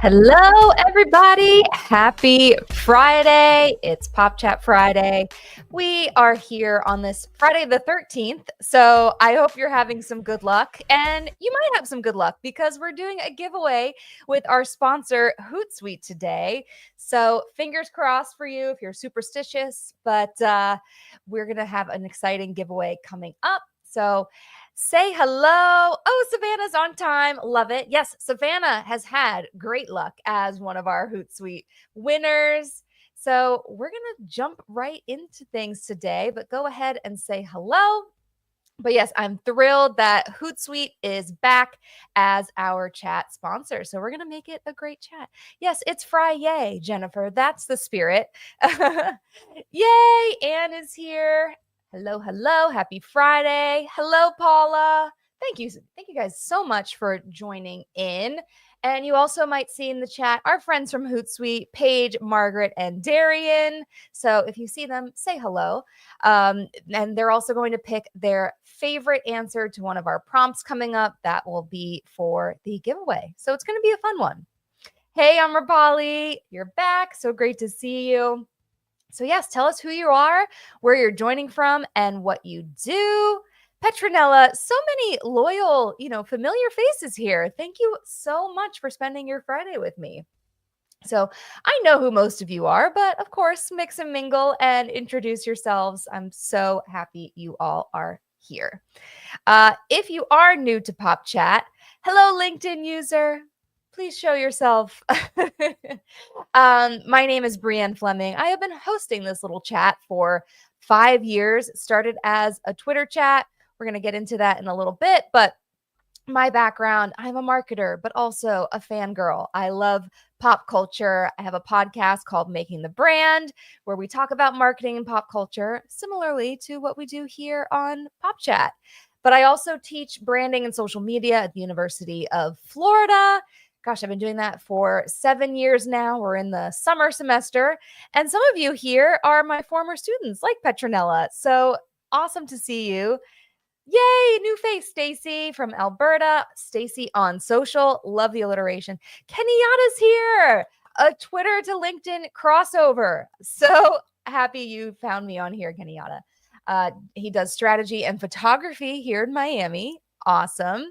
Hello, everybody. Happy Friday. It's Pop Chat Friday. We are here on this Friday the 13th. So I hope you're having some good luck. And you might have some good luck because we're doing a giveaway with our sponsor, Hootsuite, today. So fingers crossed for you if you're superstitious. But we're going to have an exciting giveaway coming up. So say hello. Oh, Savannah's on time. Love it. Yes, Savannah has had great luck as one of our Hootsuite winners. So we're going to jump right into things today, but go ahead and say hello. But yes, I'm thrilled that Hootsuite is back as our chat sponsor. So we're going to make it a great chat. Yes, it's Friday, Jennifer. That's the spirit. Yay, Anne is here. Hello, hello. Happy Friday. Hello, Paula. Thank you. Thank you guys so much for joining in. And you also might see in the chat our friends from Hootsuite, Paige, Margaret, and Darian. So if you see them, say hello. And they're also going to pick their favorite answer to one of our prompts coming up. That will be for the giveaway. So it's going to be a fun one. Hey, I'm Rapali. You're back. So great to see you. So yes, tell us who you are, where you're joining from, and what you do. Petronella, so many loyal, familiar faces here. Thank you so much for spending your Friday with me. So I know who most of you are, but of course, mix and mingle and introduce yourselves. I'm so happy you all are here. If you are new to Pop Chat, hello, LinkedIn user. Please show yourself. My name is Brienne Fleming. I have been hosting this little chat for 5 years. It started as a Twitter chat. We're going to get into that in a little bit, but my background, I'm a marketer, but also a fangirl. I love pop culture. I have a podcast called Making the Brand, where we talk about marketing and pop culture, similarly to what we do here on Pop Chat. But I also teach branding and social media at the University of Florida. Gosh, I've been doing that for 7 years now. We're in the summer semester. And some of you here are my former students, like Petronella. So awesome to see you. Yay, new face, Stacy from Alberta. Stacy on social. Love the alliteration. Kenyatta's here. A Twitter to LinkedIn crossover. So happy you found me on here, Kenyatta. He does strategy and photography here in Miami. Awesome.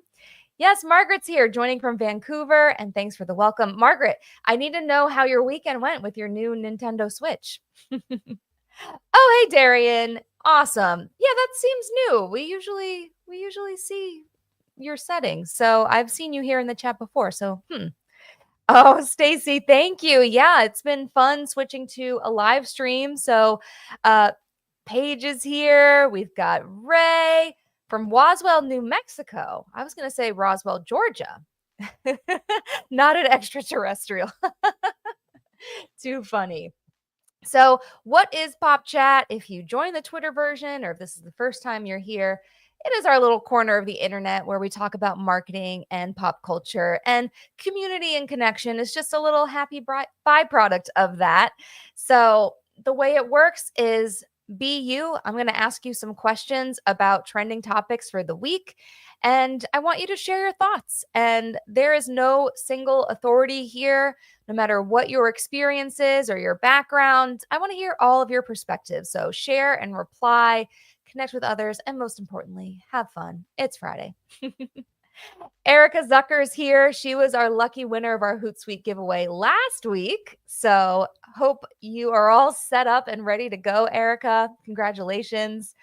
Yes, Margaret's here, joining from Vancouver, and thanks for the welcome. Margaret, I need to know how your weekend went with your new Nintendo Switch. Oh, hey, Darian. Awesome. Yeah, that seems new. We usually see your settings. So I've seen you here in the chat before. So, Oh, Stacy, thank you. Yeah, it's been fun switching to a live stream. So, Paige is here. We've got Ray from Roswell, New Mexico. I was going to say Roswell, Georgia. Not an extraterrestrial. Too funny. So what is Pop Chat? If you join the Twitter version, or if this is the first time you're here, it is our little corner of the internet where we talk about marketing and pop culture, and community and connection is just a little happy byproduct of that. So the way it works is be you. I'm going to ask you some questions about trending topics for the week, and I want you to share your thoughts. And there is no single authority here. No matter what your experience is or your background, I want to hear all of your perspectives. So share and reply, connect with others, and most importantly, have fun. It's Friday. Erica Zucker is here. She was our lucky winner of our Hootsuite giveaway last week. So hope you are all set up and ready to go, Erica. Congratulations.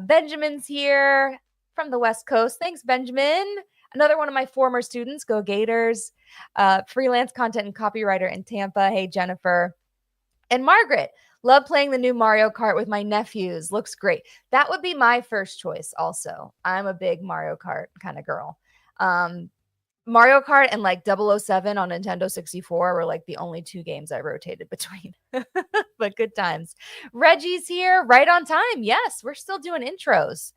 Benjamin's here from the West Coast. Thanks, Benjamin. Another one of my former students, go Gators, freelance content and copywriter in Tampa. Hey, Jennifer. And Margaret, love playing the new Mario Kart with my nephews. Looks great. That would be my first choice also. I'm a big Mario Kart kind of girl. Mario Kart and like 007 on Nintendo 64 were like the only two games I rotated between. But good times. Reggie's here right on time. Yes, we're still doing intros.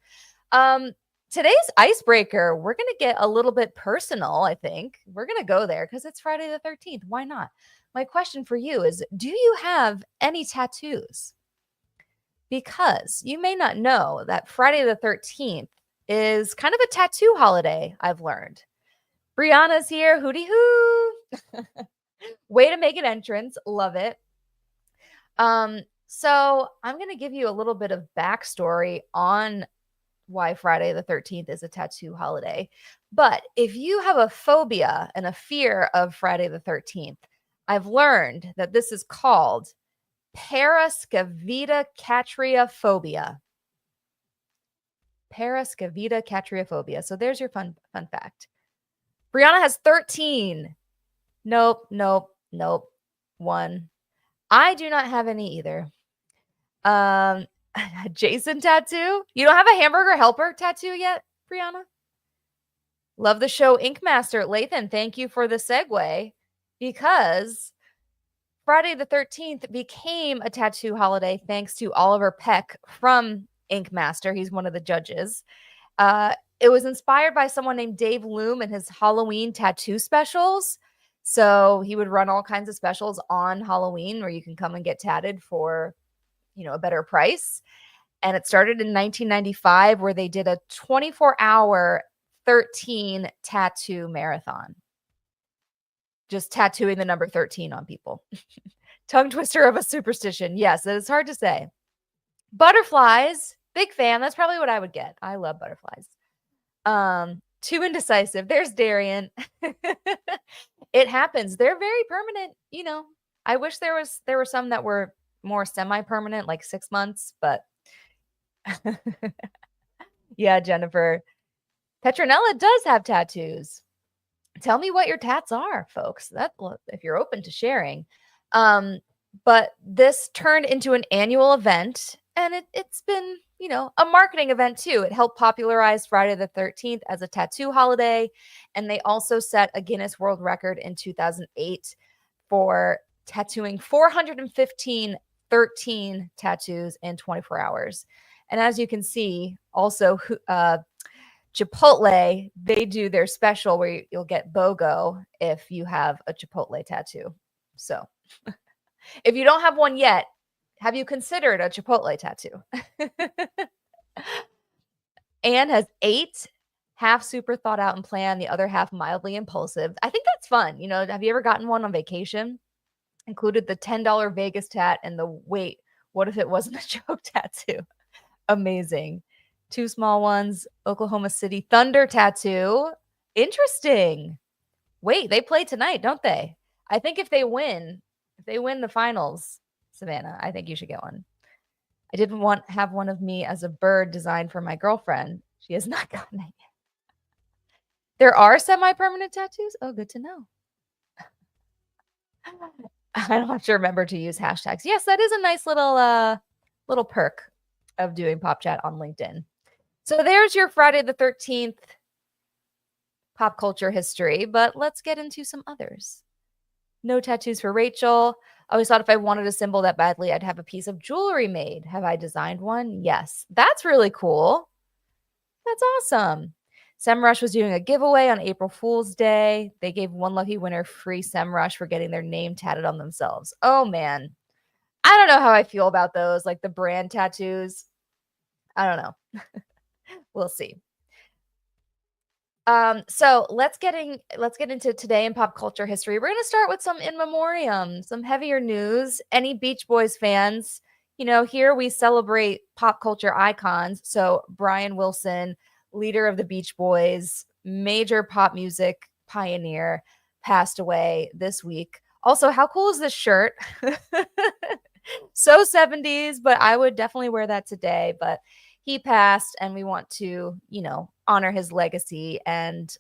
Today's icebreaker, we're going to get a little bit personal, I think. We're going to go there because it's Friday the 13th. Why not? My question for you is, do you have any tattoos? Because you may not know that Friday the 13th is kind of a tattoo holiday, I've learned. Brianna's here. Hooty hoo. Way to make an entrance. Love it. So I'm going to give you a little bit of backstory on why Friday the 13th is a tattoo holiday. But if you have a phobia and a fear of Friday the 13th, I've learned that this is called parascevitacatriophobia. Parascevitacatriophobia. So there's your fun fact. Brianna has 13. Nope. One. I do not have any either. Jason tattoo. You don't have a hamburger helper tattoo yet, Brianna? Love the show Ink Master. Lathan, thank you for the segue, because Friday the 13th became a tattoo holiday thanks to Oliver Peck from Ink Master. He's one of the judges. It was inspired by someone named Dave Loom and his Halloween tattoo specials. So he would run all kinds of specials on Halloween where you can come and get tatted for, a better price. And it started in 1995 where they did a 24-hour 13 tattoo marathon. Just tattooing the number 13 on people. Tongue twister of a superstition. Yes, it's hard to say. Butterflies, big fan. That's probably what I would get. I love butterflies. Too indecisive. There's Darian. It happens. They're very permanent. I wish there were some that were more semi-permanent, like 6 months, but yeah, Jennifer. Petronella does have tattoos. Tell me what your tats are, folks. If you're open to sharing. But this turned into an annual event, and it's been, a marketing event too. It helped popularize Friday the 13th as a tattoo holiday, and they also set a Guinness World Record in 2008 for tattooing 415 13 tattoos in 24 hours. And as you can see, also Chipotle, they do their special where you'll get BOGO if you have a Chipotle tattoo. So if you don't have one yet, have you considered a Chipotle tattoo? Anne has 8, half super thought out and planned, the other half mildly impulsive. I think that's fun. Have you ever gotten one on vacation? Included the $10 Vegas tat and the wait, what if it wasn't a joke tattoo? Amazing. 2 small ones, Oklahoma City Thunder tattoo. Interesting. Wait, they play tonight, don't they? I think if they win the finals, Savannah, I think you should get one. I didn't have one of me as a bird designed for my girlfriend. She has not gotten it yet. There are semi-permanent tattoos? Oh, good to know. I don't have to remember to use hashtags. Yes, that is a nice little perk of doing Pop Chat on LinkedIn. So there's your Friday the 13th pop culture history, but let's get into some others. No tattoos for Rachel. I always thought if I wanted a symbol that badly, I'd have a piece of jewelry made. Have I designed one? Yes. That's really cool. That's awesome. SEMrush was doing a giveaway on April Fool's Day. They gave one lucky winner free SEMrush for getting their name tatted on themselves. Oh, man. I don't know how I feel about those, like the brand tattoos. I don't know. We'll see. So let's get into today in pop culture history. We're going to start with some in memoriam, some heavier news. Any Beach Boys fans, here we celebrate pop culture icons. So Brian Wilson, leader of the Beach Boys, major pop music pioneer, passed away this week. Also, how cool is this shirt? So 70s, but I would definitely wear that today. But he passed, and we want to, honor his legacy. And,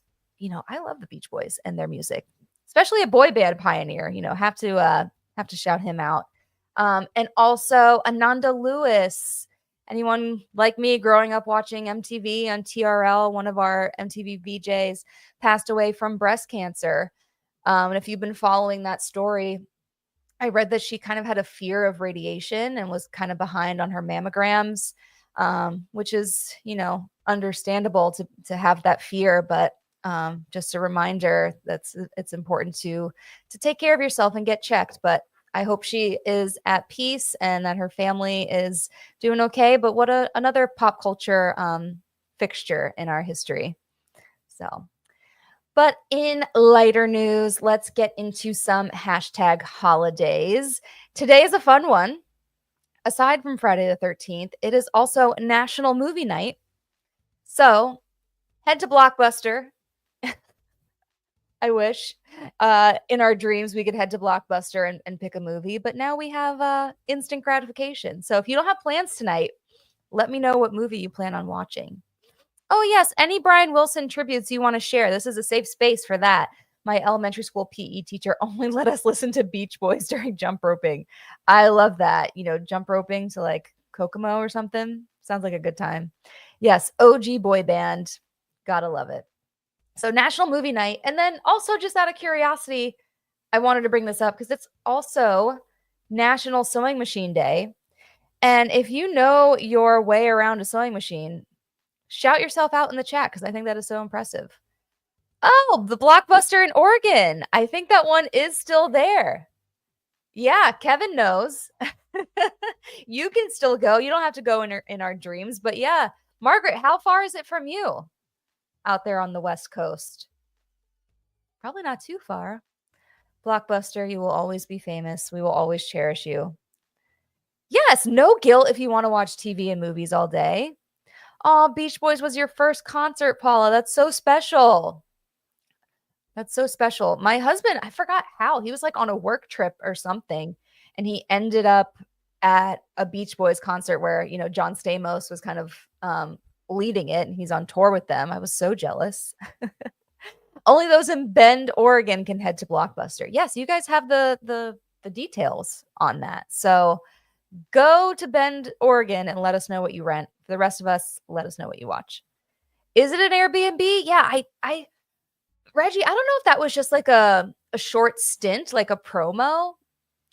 I love the Beach Boys and their music, especially a boy band pioneer, have to shout him out. And also Ananda Lewis. Anyone like me growing up watching MTV on TRL, one of our MTV VJs passed away from breast cancer. And if you've been following that story, I read that she kind of had a fear of radiation and was kind of behind on her mammograms, which is, understandable to have that fear. But just a reminder that it's important to take care of yourself and get checked. But I hope she is at peace and that her family is doing okay. But what another pop culture fixture in our history. So But in lighter news, let's get into some hashtag holidays. Today is a fun one. Aside from Friday the 13th, it is also National Movie Night. So head to Blockbuster. I wish in our dreams we could head to Blockbuster and pick a movie, but now we have instant gratification. So if you don't have plans tonight, let me know what movie you plan on watching. Oh, yes, any Brian Wilson tributes you want to share. This is a safe space for that. My elementary school PE teacher only let us listen to Beach Boys during jump roping. I love that. Jump roping to like Kokomo or something. Sounds like a good time. Yes, OG boy band. Gotta love it. So, National Movie Night. And then also, just out of curiosity, I wanted to bring this up because it's also National Sewing Machine Day. And if you know your way around a sewing machine, shout yourself out in the chat because I think that is so impressive. Oh, the Blockbuster in Oregon. I think that one is still there. Yeah, Kevin knows. You can still go. You don't have to go in our dreams. But yeah, Margaret, how far is it from you out there on the West Coast? Probably not too far. Blockbuster, you will always be famous. We will always cherish you. Yes, no guilt if you want to watch TV and movies all day. Oh, Beach Boys was your first concert, Paula. That's so special. That's so special. My husband, I forgot how. He was like on a work trip or something, and he ended up at a Beach Boys concert where, John Stamos was kind of leading it, and he's on tour with them. I was so jealous. Only those in Bend, Oregon can head to Blockbuster. Yes, you guys have the details on that. So go to Bend, Oregon, and let us know what you rent. For the rest of us, let us know what you watch. Is it an Airbnb? Yeah, I Reggie, I don't know if that was just like a short stint, like a promo.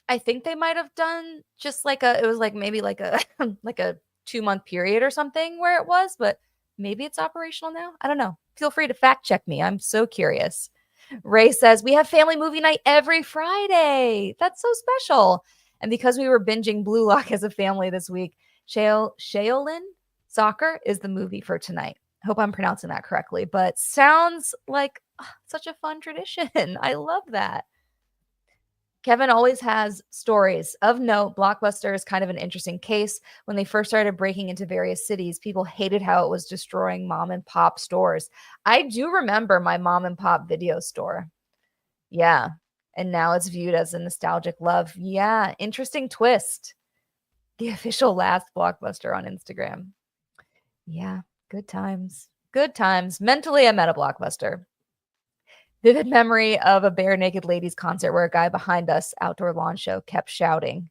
I think they might have done just it was like maybe like a like a 2-month period or something where it was, but maybe it's operational now. I don't know. Feel free to fact check me. I'm so curious. Ray says, we have family movie night every Friday. That's so special. And because we were binging Blue Lock as a family this week, Shaolin Soccer is the movie for tonight. Hope I'm pronouncing that correctly, but sounds like such a fun tradition. I love that. Kevin always has stories of note. Blockbuster is kind of an interesting case. When they first started breaking into various cities, people hated how it was destroying mom and pop stores. I do remember my mom and pop video store. Yeah. And now it's viewed as a nostalgic love. Yeah. Interesting twist. The official last Blockbuster on Instagram. Yeah. Good times. Good times. Mentally, I'm at a Blockbuster. Vivid memory of a Bare Naked Ladies concert where a guy behind us, outdoor lawn show, kept shouting.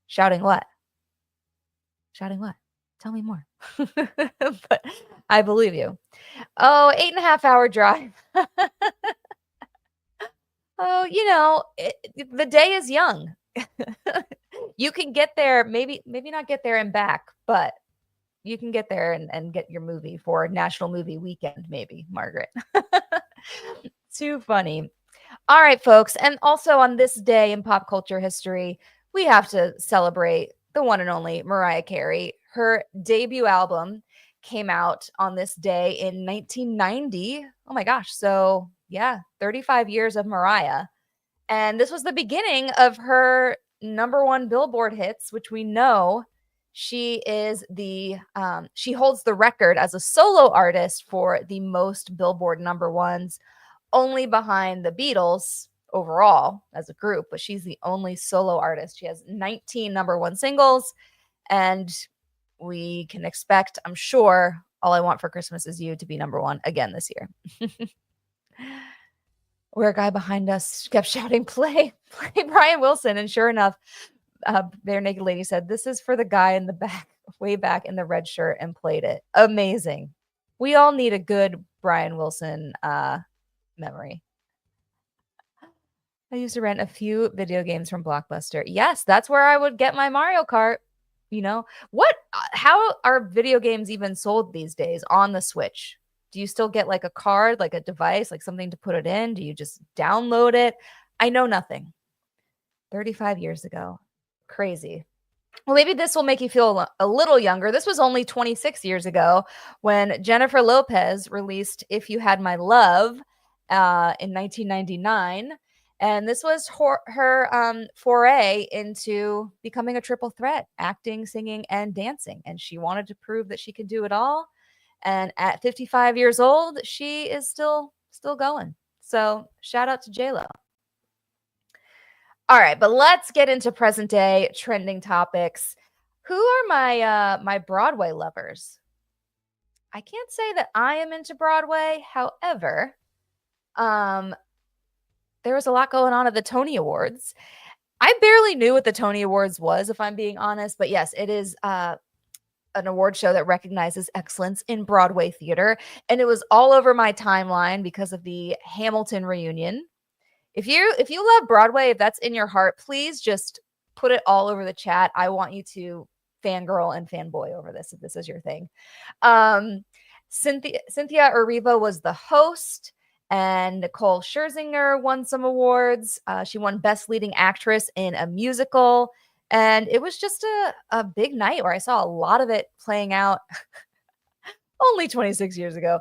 Shouting what? Shouting what? Tell me more. But I believe you. Oh, 8.5-hour drive. Oh, the day is young. You can get there, maybe not get there and back, but you can get there and get your movie for National Movie Weekend, maybe, Margaret. Too funny. All right, folks. And also on this day in pop culture history, we have to celebrate the one and only Mariah Carey. Her debut album came out on this day in 1990. Oh my gosh. So yeah, 35 years of Mariah. And this was the beginning of her #1 Billboard hits, which we know she is she holds the record as a solo artist for the most Billboard #1s, only behind the Beatles overall as a group, but she's the only solo artist. She has 19 #1 singles, and we can expect, I'm sure, All I Want for Christmas Is You to be #1 again this year. Where a guy behind us kept shouting, play Brian Wilson. And sure enough, Bare Naked Lady said, this is for the guy in the back, way back in the red shirt, and played it. Amazing. We all need a good Brian Wilson memory. I used to rent a few video games from Blockbuster. Yes, that's where I would get my Mario Kart. How are video games even sold these days on the Switch? Do you still get like a card, like a device, like something to put it in? Do you just download it? I know nothing. 35 years ago. Crazy. Well, maybe this will make you feel a little younger. This was only 26 years ago when Jennifer Lopez released If You Had My Love. in 1999. And this was her foray into becoming a triple threat, acting, singing, and dancing. And she wanted to prove that she could do it all. And at 55 years old, she is still going. So shout out to J-Lo. All right, but let's get into present day trending topics. Who are my Broadway lovers? I can't say that I am into Broadway. However, there was a lot going on at the Tony Awards. I barely knew what the Tony Awards was, if I'm being honest. But yes, it is an award show that recognizes excellence in Broadway theater. And it was all over my timeline because of the Hamilton reunion. If you love Broadway, if that's in your heart, please just put it all over the chat. I want you to fangirl and fanboy over this if this is your thing. Cynthia Erivo was the host, and Nicole Scherzinger won some awards. She won Best Leading Actress in a Musical, and it was just a big night where I saw a lot of it playing out only 26 years ago,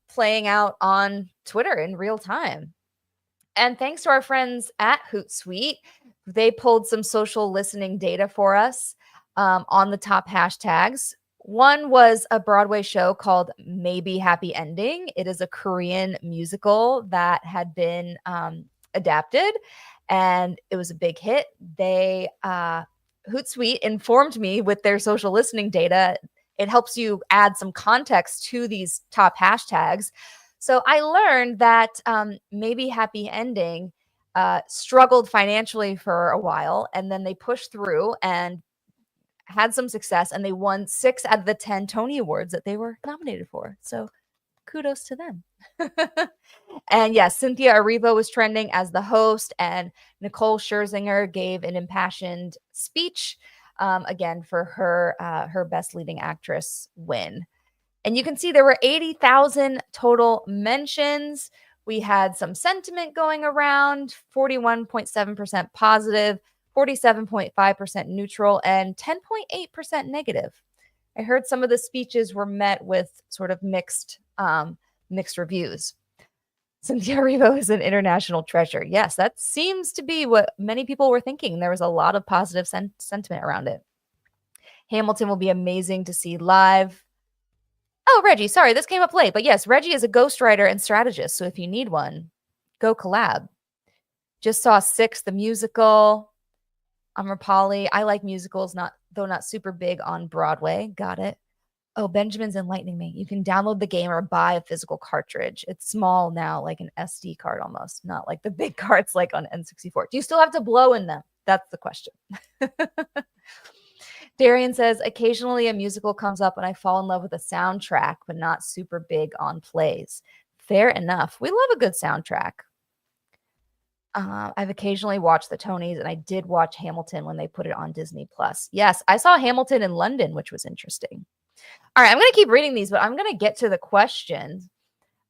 playing out on Twitter in real time. And thanks to our friends at Hootsuite, they pulled some social listening data for us on the top hashtags. One was a Broadway show called Maybe Happy Ending. It is a Korean musical that had been adapted, and it was a big hit. They Hootsuite informed me with their social listening data. It helps you add some context to these top hashtags. So I learned that Maybe Happy Ending struggled financially for a while, and then they pushed through and had some success, and they won 6 out of the 10 Tony Awards that they were nominated for. So kudos to them. And yes, Cynthia Erivo was trending as the host, and Nicole Scherzinger gave an impassioned speech again for her Best Leading Actress win. And you can see there were 80,000 total mentions. We had some sentiment going around, 41.7% positive, 47.5% neutral, and 10.8% negative. I heard some of the speeches were met with sort of mixed reviews. Cynthia Erivo is an international treasure. Yes, that seems to be what many people were thinking. There was a lot of positive sentiment around it. Hamilton will be amazing to see live. Oh, Reggie, sorry, this came up late. But yes, Reggie is a ghostwriter and strategist. So if you need one, go collab. Just saw Six, the musical. I'm Rapali. I like musicals, though not super big on Broadway. Got it. Oh, Benjamin's enlightening me. You can download the game or buy a physical cartridge. It's small now, like an SD card almost, not like the big cards like on N64. Do you still have to blow in them? That's the question. Darian says, occasionally a musical comes up and I fall in love with a soundtrack, but not super big on plays. Fair enough. We love a good soundtrack. I've occasionally watched the Tonys, and I did watch Hamilton when they put it on Disney+. Yes, I saw Hamilton in London, which was interesting. All right, I'm going to keep reading these, but I'm going to get to the questions.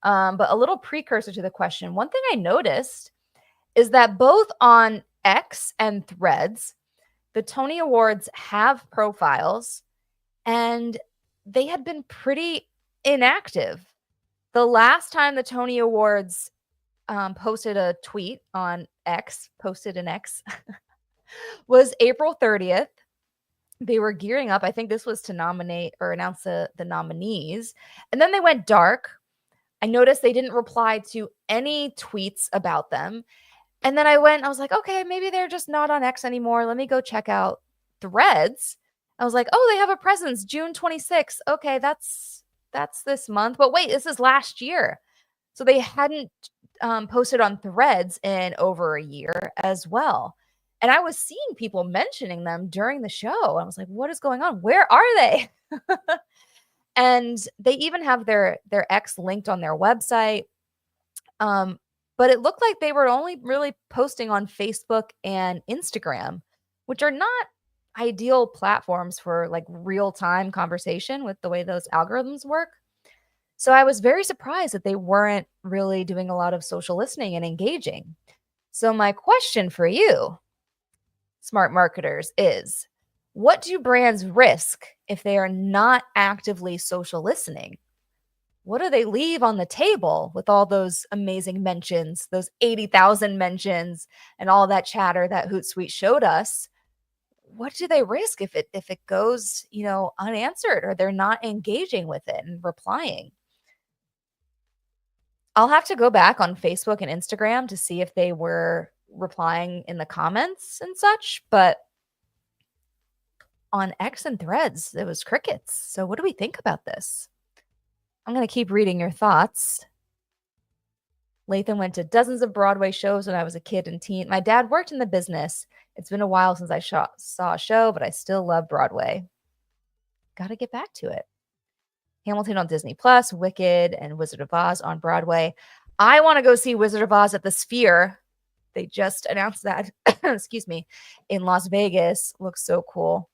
But a little precursor to the question. One thing I noticed is that both on X and Threads, the Tony Awards have profiles, and they had been pretty inactive. The last time the Tony Awards posted a tweet on X, was April 30th. They were gearing up. I think this was to nominate or announce the nominees. And then they went dark. I noticed they didn't reply to any tweets about them. And then I was like, okay, maybe they're just not on X anymore. Let me go check out Threads. I was like, oh, they have a presence, June 26th. Okay, that's this month. But wait, this is last year. So they hadn't posted on Threads in over a year as well. And I was seeing people mentioning them during the show. I was like, what is going on? Where are they? And they even have their X linked on their website. But it looked like they were only really posting on Facebook and Instagram, which are not ideal platforms for like real-time conversation with the way those algorithms work. So I was very surprised that they weren't really doing a lot of social listening and engaging. So my question for you, smart marketers, is what do brands risk if they are not actively social listening? what do they leave on the table with all those amazing mentions, those 80,000 mentions and all that chatter that Hootsuite showed us? What do they risk if it goes, unanswered or they're not engaging with it and replying? I'll have to go back on Facebook and Instagram to see if they were replying in the comments and such, but on X and Threads, it was crickets. So what do we think about this? I'm going to keep reading your thoughts. Lathan went to dozens of Broadway shows when I was a kid and teen. My dad worked in the business. It's been a while since I saw a show, but I still love Broadway. Got to get back to it. Hamilton on Disney Plus, Wicked, and Wizard of Oz on Broadway. I want to go see Wizard of Oz at the Sphere. They just announced that, excuse me, in Las Vegas. Looks so cool.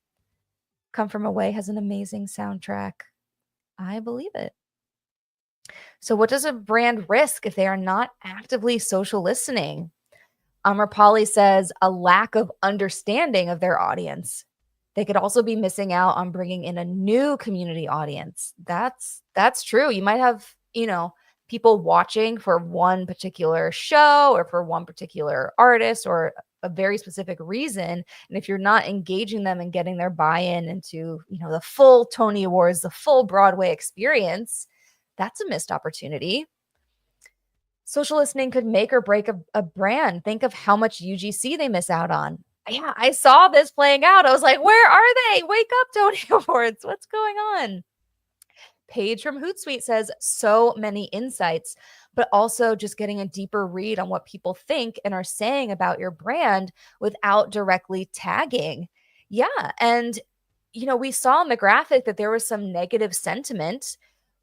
Come From Away has an amazing soundtrack. I believe it. So what does a brand risk if they are not actively social listening? Polly says a lack of understanding of their audience. They could also be missing out on bringing in a new community audience. That's true. You might have, people watching for one particular show or for one particular artist or a very specific reason. And if you're not engaging them and getting their buy-in into, the full Tony Awards, the full Broadway experience, that's a missed opportunity. Social listening could make or break a brand. Think of how much UGC they miss out on. Yeah, I saw this playing out. I was like, where are they? Wake up, Tony Awards. What's going on? Paige from Hootsuite says so many insights, but also just getting a deeper read on what people think and are saying about your brand without directly tagging. Yeah. And, we saw in the graphic that there was some negative sentiment.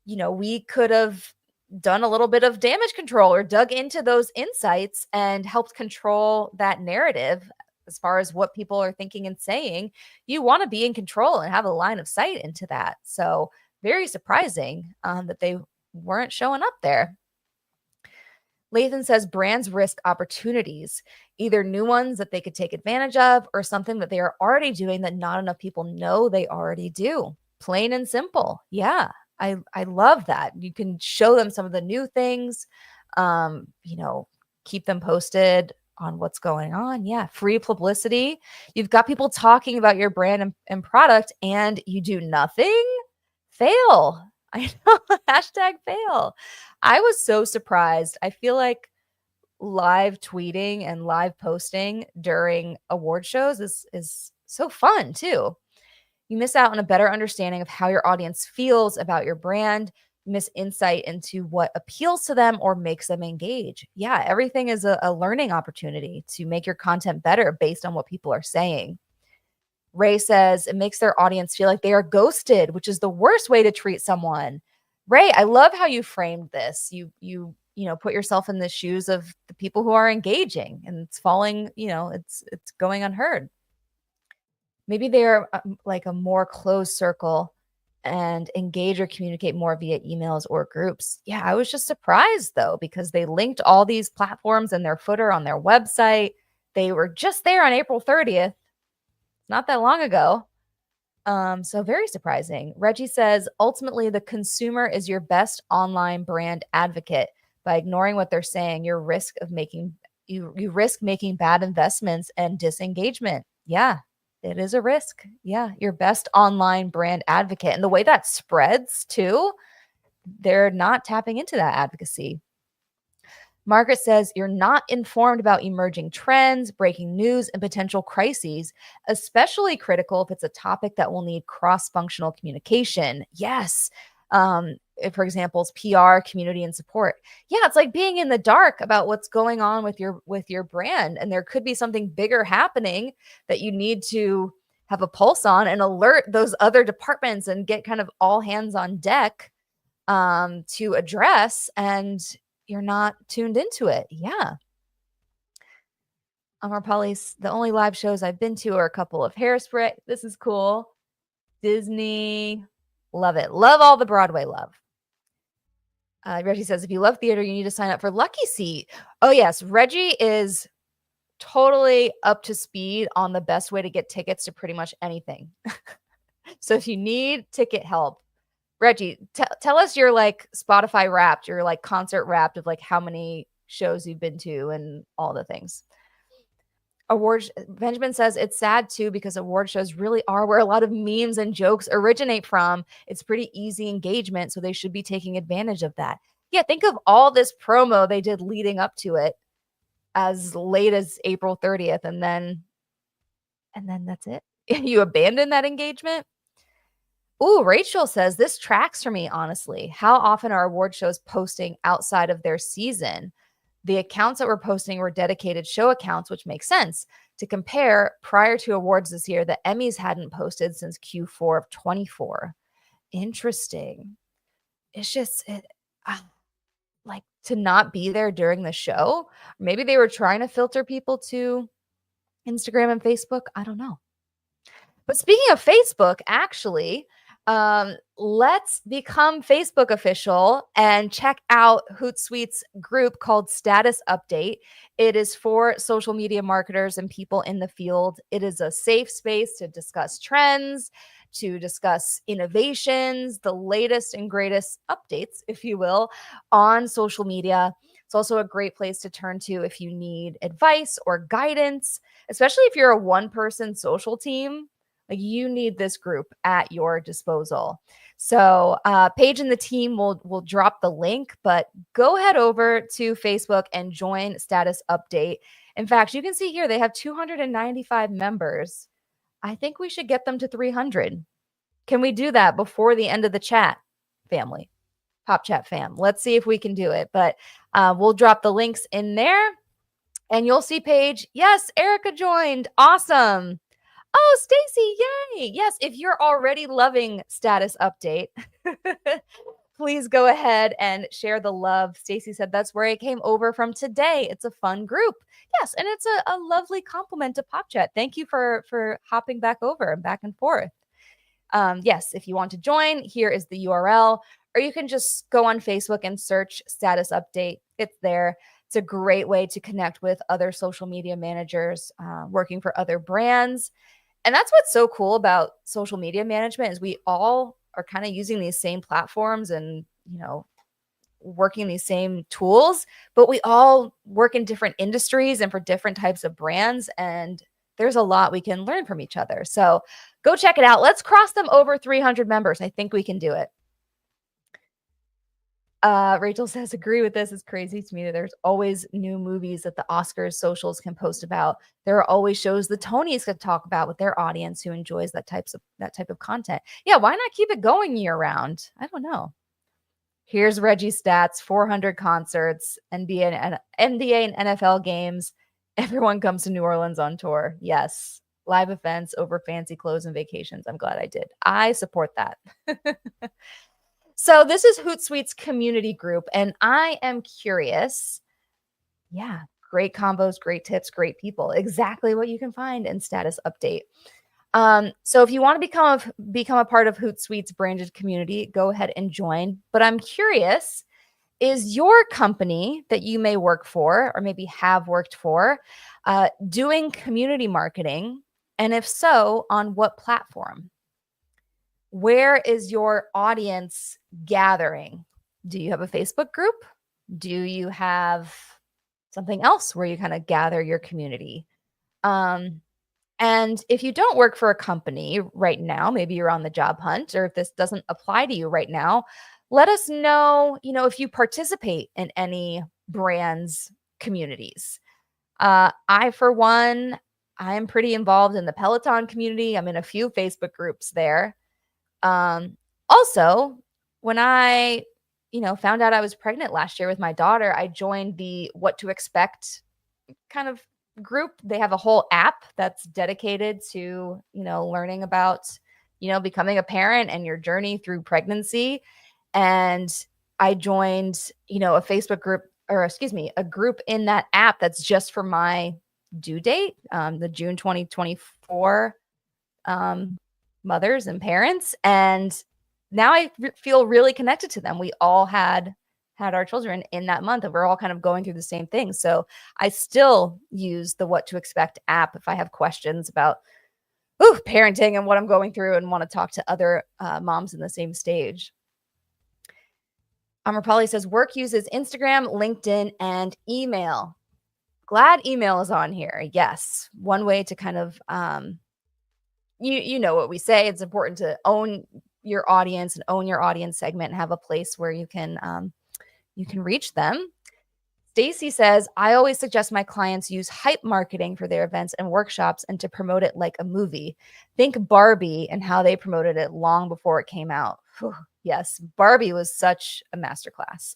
We could have done a little bit of damage control or dug into those insights and helped control that narrative as far as what people are thinking and saying. You want to be in control and have a line of sight into that. So very surprising that they weren't showing up there. Lathan says brands risk opportunities, either new ones that they could take advantage of or something that they are already doing that not enough people know they already do. Plain and simple. Yeah. I love that. You can show them some of the new things, keep them posted on what's going on. Yeah. Free publicity. You've got people talking about your brand and product and you do nothing. Fail. I know. Hashtag fail. I was so surprised. I feel like live tweeting and live posting during award shows is so fun too. You miss out on a better understanding of how your audience feels about your brand. You miss insight into what appeals to them or makes them engage. Yeah, everything is a learning opportunity to make your content better based on what people are saying. Ray says it makes their audience feel like they are ghosted, which is the worst way to treat someone. Ray, I love how you framed this. You put yourself in the shoes of the people who are engaging and it's falling, it's going unheard. Maybe they're like a more closed circle and engage or communicate more via emails or groups. Yeah, I was just surprised though, because they linked all these platforms in their footer on their website. They were just there on April 30th. Not that long ago. So very surprising. Reggie says, ultimately, the consumer is your best online brand advocate. By ignoring what they're saying, you risk making bad investments and disengagement. Yeah, it is a risk. Yeah, your best online brand advocate. And the way that spreads too, they're not tapping into that advocacy. Margaret says you're not informed about emerging trends, breaking news, and potential crises, especially critical if it's a topic that will need cross-functional communication. Yes. If, for example, it's PR, community, and support. Yeah, it's like being in the dark about what's going on with your brand. And there could be something bigger happening that you need to have a pulse on and alert those other departments and get kind of all hands on deck to address. And you're not tuned into it. Yeah. Polly's the only live shows I've been to are a couple of Hairspray. This is cool. Disney. Love it. Love all the Broadway love. Reggie says, if you love theater, you need to sign up for Lucky Seat. Oh, yes. Reggie is totally up to speed on the best way to get tickets to pretty much anything. So if you need ticket help, Reggie, tell us your like Spotify Wrapped, your like concert Wrapped of like how many shows you've been to and all the things. Awards. Benjamin says it's sad too because award shows really are where a lot of memes and jokes originate from. It's pretty easy engagement, so they should be taking advantage of that. Yeah, think of all this promo they did leading up to it as late as April 30th, and then that's it. You abandon that engagement. Ooh, Rachel says this tracks for me, honestly. How often are award shows posting outside of their season? The accounts that were posting were dedicated show accounts, which makes sense. To compare, prior to awards this year, the Emmys hadn't posted since Q4 of 24. Interesting. It's just like to not be there during the show. Maybe they were trying to filter people to Instagram and Facebook. I don't know. But speaking of Facebook, actually, let's become Facebook official and check out Hootsuite's group called Status Update. It is for social media marketers and people in the field. It is a safe space to discuss trends, to discuss innovations, the latest and greatest updates, if you will, on social media. It's also a great place to turn to if you need advice or guidance, especially if you're a one-person social team. Like you need this group at your disposal. So Paige and the team will drop the link, but go head over to Facebook and join Status Update. In fact, you can see here they have 295 members. I think we should get them to 300. Can we do that before the end of the chat, family? Pop Chat fam. Let's see if we can do it. But we'll drop the links in there and you'll see Paige. Yes, Erica joined. Awesome. Oh, Stacy, yay. Yes, if you're already loving Status Update, please go ahead and share the love. Stacy said that's where I came over from today. It's a fun group. Yes, and it's a lovely compliment to Pop Chat. Thank you for hopping back over and back and forth. Yes, if you want to join, here is the URL, or you can just go on Facebook and search Status Update. It's there. It's a great way to connect with other social media managers working for other brands. And that's what's so cool about social media management is we all are kind of using these same platforms and, working these same tools, but we all work in different industries and for different types of brands. And there's a lot we can learn from each other. So go check it out. Let's cross them over 300 members. I think we can do it. Rachel says, agree with this. It's crazy to me that there's always new movies that the Oscars socials can post about. There are always shows the Tonys could talk about with their audience who enjoys that type of content. Yeah, why not keep it going year round? I don't know. Here's Reggie's stats: 400 concerts, NBA and NFL games. Everyone comes to New Orleans on tour. Yes. Live events over fancy clothes and vacations. I'm glad I did. I support that. So this is Hootsuite's community group, and I am curious. Yeah, great combos, great tips, great people. Exactly what you can find in Status Update. So if you want to become a part of Hootsuite's branded community, go ahead and join. But I'm curious, is your company that you may work for or maybe have worked for doing community marketing? And if so, on what platform? Where is your audience gathering? Do you have a Facebook group? Do you have something else where you kind of gather your community? And if you don't work for a company right now, maybe you're on the job hunt, or if this doesn't apply to you right now, let us know, if you participate in any brands' communities. I, for one, I am pretty involved in the Peloton community. I'm in a few Facebook groups there. Also, when I, found out I was pregnant last year with my daughter, I joined the What to Expect kind of group. They have a whole app that's dedicated to, learning about, becoming a parent and your journey through pregnancy. And I joined, a Facebook group, a group in that app that's just for my due date, the June 2024 mothers and parents. And now I feel really connected to them. We all had our children in that month, and we're all kind of going through the same thing. So I still use the What to Expect app if I have questions about parenting and what I'm going through and want to talk to other moms in the same stage. Amrapali says work uses Instagram, LinkedIn, and email. Glad email is on here. Yes. One way to kind of you know what we say. It's important to own your audience and own your audience segment and have a place where you can reach them. Stacy says, I always suggest my clients use hype marketing for their events and workshops and to promote it like a movie. Think Barbie and how they promoted it long before it came out. Whew, yes, Barbie was such a masterclass.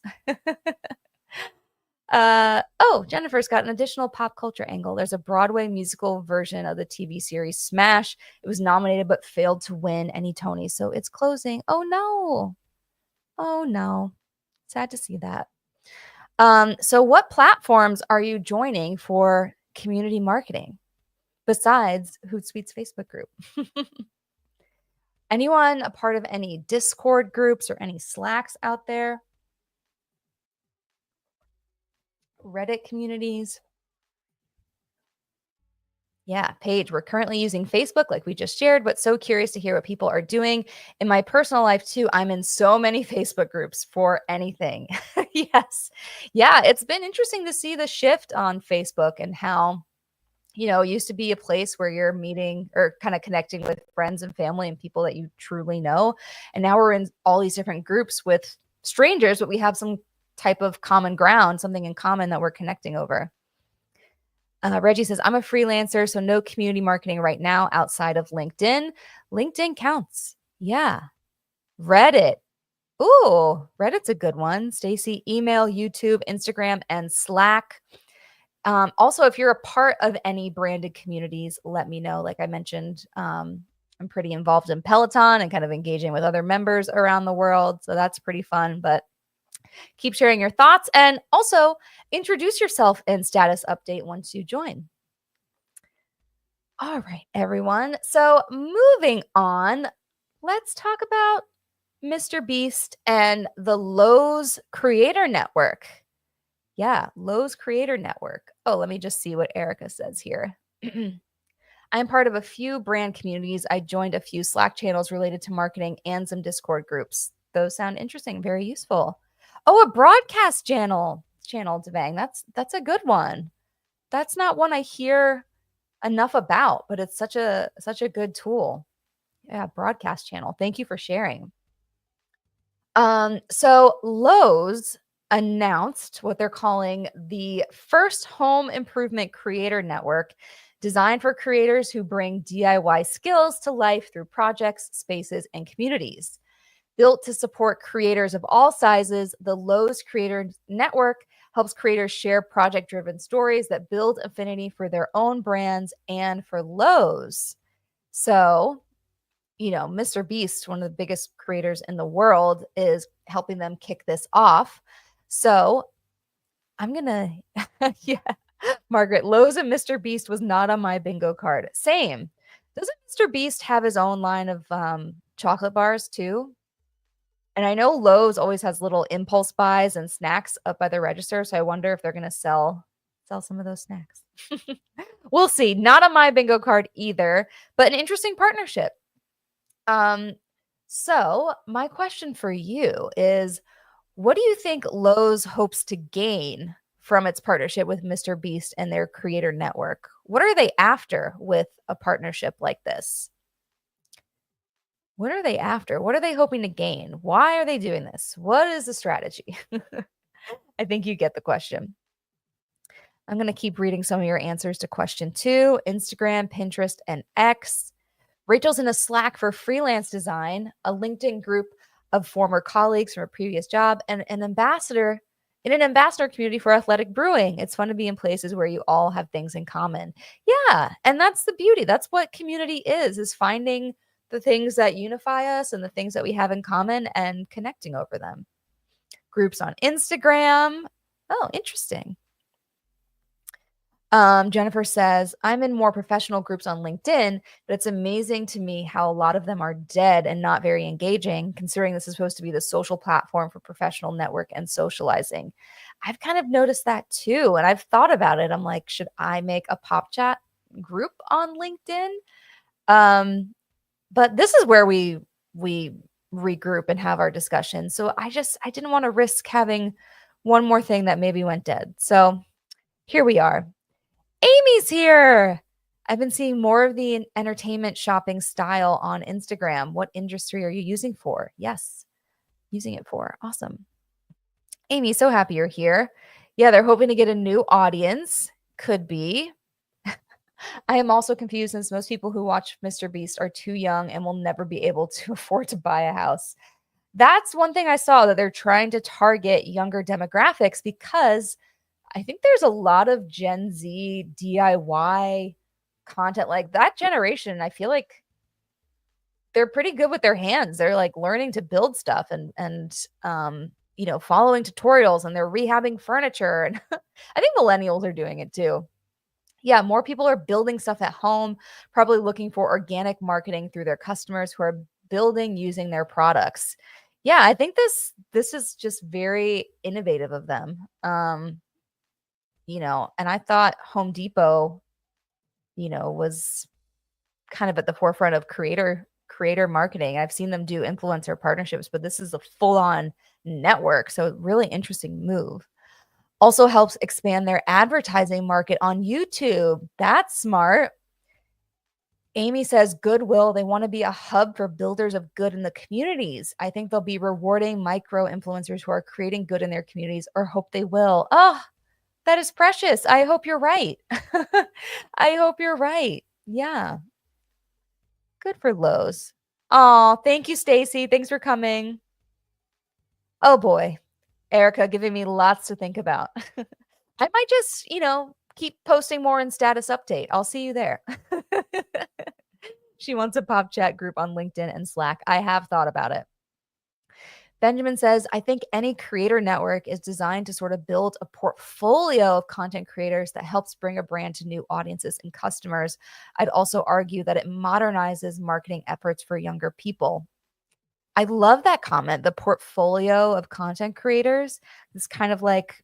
Jennifer's got an additional pop culture angle. There's a Broadway musical version of the TV series Smash. It was nominated but failed to win any Tonys, so it's closing. Oh no. Oh no. Sad to see that. So what platforms are you joining for community marketing besides Hootsuite's Facebook group? Anyone a part of any Discord groups or any Slacks out there? Reddit communities? Yeah, Paige, we're currently using Facebook like we just shared, but so curious to hear what people are doing. In my personal life too, I'm in so many Facebook groups for anything. Yes. Yeah, it's been interesting to see the shift on Facebook and how, it used to be a place where you're meeting or kind of connecting with friends and family and people that you truly know. And now we're in all these different groups with strangers, but we have some type of common ground, something in common that we're connecting over. Reggie says, I'm a freelancer, so no community marketing right now outside of LinkedIn. LinkedIn counts. Yeah. Reddit. Ooh, Reddit's a good one. Stacy, email, YouTube, Instagram, and Slack. Also, if you're a part of any branded communities, let me know. Like I mentioned, I'm pretty involved in Peloton and kind of engaging with other members around the world. So that's pretty fun. But keep sharing your thoughts and also introduce yourself and status update once you join. All right, everyone. So moving on, let's talk about Mr. Beast and the Lowe's Creator Network. Yeah, Lowe's Creator Network. Oh, let me just see what Erica says here. I'm part of a few brand communities. I joined a few Slack channels related to marketing and some Discord groups. Those sound interesting, very useful. Oh, a broadcast channel, Devang. That's a good one. That's not one I hear enough about, but it's such a good tool. Yeah, broadcast channel. Thank you for sharing. So Lowe's announced what they're calling the first home improvement creator network, designed for creators who bring DIY skills to life through projects, spaces, and communities. Built to support creators of all sizes, the Lowe's Creator Network helps creators share project-driven stories that build affinity for their own brands and for Lowe's. So, Mr. Beast, one of the biggest creators in the world, is helping them kick this off. So I'm going to, yeah, Margaret, Lowe's and Mr. Beast was not on my bingo card. Same. Doesn't Mr. Beast have his own line of chocolate bars too? And I know Lowe's always has little impulse buys and snacks up by the register. So I wonder if they're going to sell some of those snacks. We'll see. Not on my bingo card either, but an interesting partnership. So my question for you is, what do you think Lowe's hopes to gain from its partnership with Mr. Beast and their creator network? What are they after with a partnership like this? What are they after? What are they hoping to gain? Why are they doing this? What is the strategy? I think you get the question. I'm going to keep reading some of your answers to question 2, Instagram, Pinterest, and X. Rachel's in a Slack for freelance design, a LinkedIn group of former colleagues from a previous job, and an ambassador in an ambassador community for athletic brewing. It's fun to be in places where you all have things in common. Yeah, and that's the beauty. That's what community is finding the things that unify us and the things that we have in common and connecting over them. Groups on Instagram. Oh, interesting. Jennifer says, I'm in more professional groups on LinkedIn, but it's amazing to me how a lot of them are dead and not very engaging, considering this is supposed to be the social platform for professional network and socializing. I've kind of noticed that too. And I've thought about it. I'm like, should I make a pop chat group on LinkedIn? But this is where we regroup and have our discussion. So I didn't want to risk having one more thing that maybe went dead. So here we are. Amy's here. I've been seeing more of the entertainment shopping style on Instagram. What industry are you using for? Yes, using it for. Awesome. Amy, so happy you're here. Yeah, they're hoping to get a new audience. Could be. I am also confused since most people who watch Mr. Beast are too young and will never be able to afford to buy a house. That's one thing I saw, that they're trying to target younger demographics because I think there's a lot of Gen Z DIY content. Like that generation, I feel like they're pretty good with their hands. They're like learning to build stuff and following tutorials, and they're rehabbing furniture. And I think millennials are doing it too. Yeah, more people are building stuff at home, probably looking for organic marketing through their customers who are building using their products. Yeah, I think this is just very innovative of them. And I thought Home Depot, was kind of at the forefront of creator marketing. I've seen them do influencer partnerships, but this is a full-on network, so really interesting move. Also helps expand their advertising market on YouTube. That's smart. Amy says Goodwill, they want to be a hub for builders of good in the communities. I think they'll be rewarding micro influencers who are creating good in their communities, or hope they will. Oh, that is precious. I hope you're right. I hope you're right. Yeah. Good for Lowe's. Oh, thank you, Stacy. Thanks for coming. Oh boy. Erica giving me lots to think about. I might just, keep posting more in status update. I'll see you there. She wants a pop chat group on LinkedIn and Slack. I have thought about it. Benjamin says, I think any creator network is designed to sort of build a portfolio of content creators that helps bring a brand to new audiences and customers. I'd also argue that it modernizes marketing efforts for younger people. I love that comment, the portfolio of content creators. It's kind of like,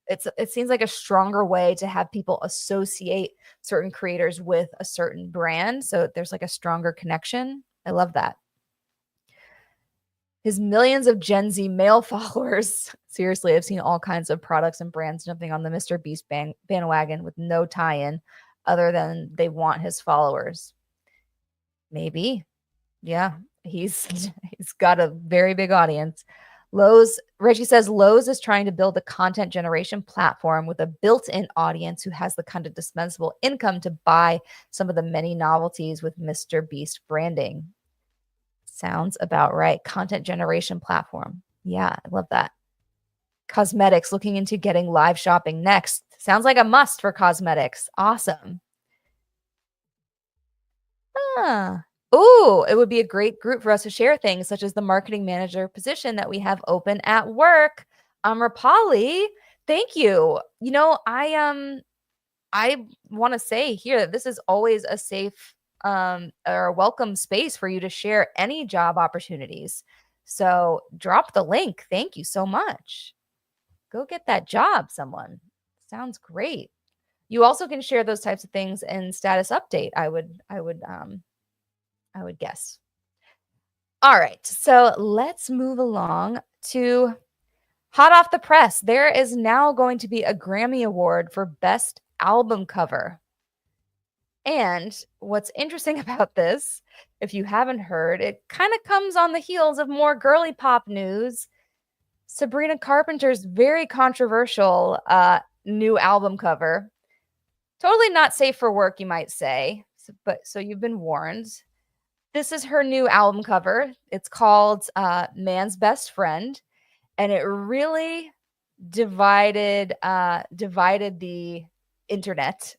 it seems like a stronger way to have people associate certain creators with a certain brand. So there's like a stronger connection. I love that. His millions of Gen Z male followers. Seriously, I've seen all kinds of products and brands jumping on the Mr. Beast bandwagon with no tie-in other than they want his followers. Maybe. Yeah, he's got a very big audience. Reggie says Lowe's is trying to build a content generation platform with a built-in audience who has the kind of dispensable income to buy some of the many novelties with Mr. Beast branding. Sounds about right. Content generation platform. Yeah, I love that. Cosmetics, looking into getting live shopping next. Sounds like a must for cosmetics. Awesome. Oh, it would be a great group for us to share things such as the marketing manager position that we have open at work. Rapali, thank you. I want to say here that this is always a safe or a welcome space for you to share any job opportunities. So drop the link. Thank you so much. Go get that job, someone. Sounds great. You also can share those types of things in status update. I would guess. All right, so let's move along to hot off the press. There is now going to be a Grammy Award for Best Album Cover. And what's interesting about this, if you haven't heard, it kind of comes on the heels of more girly pop news. Sabrina Carpenter's very controversial new album cover. Totally not safe for work, you might say, so you've been warned. This is her new album cover. It's called Man's Best Friend, and it really divided the internet.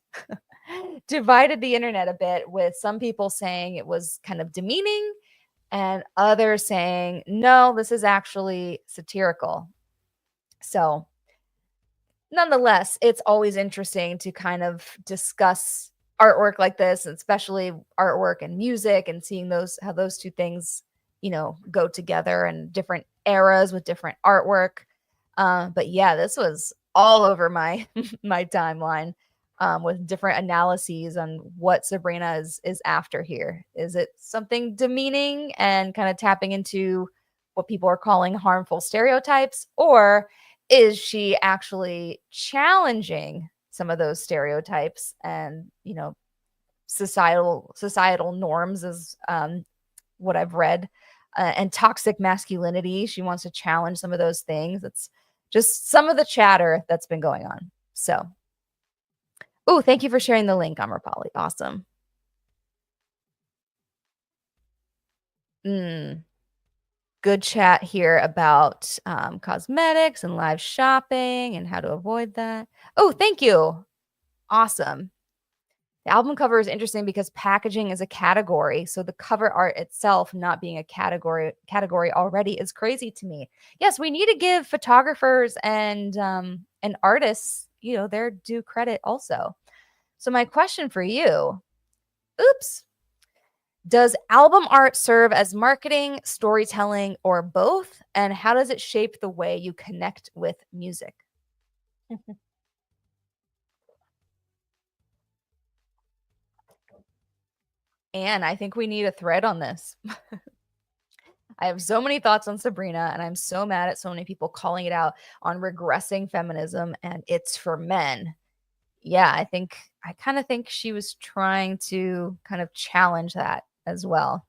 Divided the internet a bit, with some people saying it was kind of demeaning and others saying, no, this is actually satirical. So nonetheless, it's always interesting to kind of discuss artwork like this, especially artwork and music, and seeing how those two things, go together, and different eras with different artwork. But yeah, this was all over my my timeline. with different analyses on what Sabrina is after here. Is it something demeaning and kind of tapping into what people are calling harmful stereotypes, or is she actually challenging some of those stereotypes and, societal norms is what I've read, and toxic masculinity. She wants to challenge some of those things. It's just some of the chatter that's been going on. So, oh, thank you for sharing the link, Amrapali. Awesome. Mm, good chat here about cosmetics and live shopping and how to avoid that. Oh, thank you. Awesome. The album cover is interesting because packaging is a category. So the cover art itself not being a category already is crazy to me. Yes, we need to give photographers and artists, their due credit also. So my question for you, oops, does album art serve as marketing, storytelling, or both? And how does it shape the way you connect with music? And I think we need a thread on this. I have so many thoughts on Sabrina, and I'm so mad at so many people calling it out on regressing feminism and it's for men. Yeah, I kind of think she was trying to kind of challenge that as well.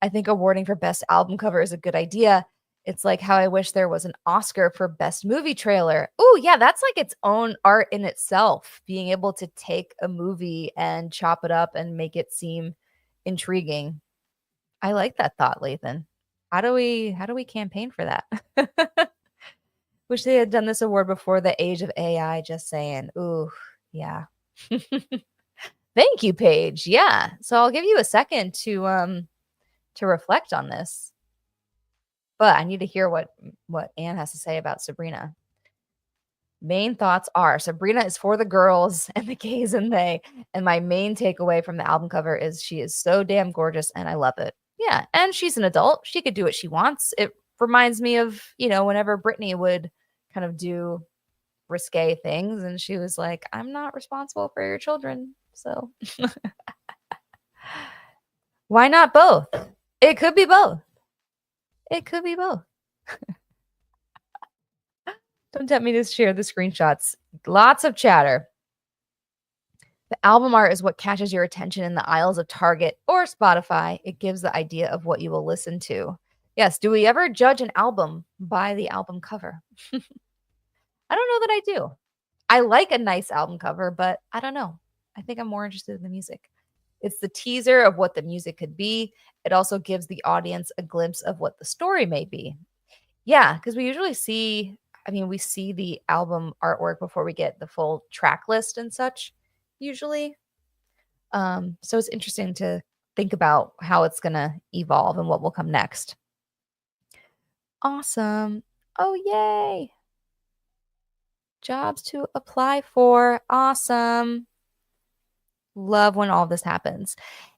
I think awarding for best album cover is a good idea. It's like how I wish there was an Oscar for best movie trailer. Oh, yeah, that's like its own art in itself, being able to take a movie and chop it up and make it seem intriguing. I like that thought, Lathan. How do we campaign for that? Wish they had done this award before the age of AI, just saying. Ooh, yeah. Thank you, Paige. Yeah. So I'll give you a second to reflect on this. But I need to hear what Anne has to say about Sabrina. Main thoughts are Sabrina is for the girls and the gays and they. And my main takeaway from the album cover is she is so damn gorgeous and I love it. Yeah. And she's an adult. She could do what she wants. It reminds me of, whenever Britney would kind of do risque things. And she was like, I'm not responsible for your children. So why not both? It could be both. It could be both. Don't tempt me to share the screenshots. Lots of chatter. The album art is what catches your attention in the aisles of Target or Spotify. It gives the idea of what you will listen to. Yes, do we ever judge an album by the album cover? I don't know that I do. I like a nice album cover, but I don't know. I think I'm more interested in the music. It's the teaser of what the music could be. It also gives the audience a glimpse of what the story may be. Yeah, because we see the album artwork before we get the full track list and such, usually. So it's interesting to think about how it's going to evolve and what will come next. Awesome. Oh, yay. Jobs to apply for. Awesome. Love when all this happens.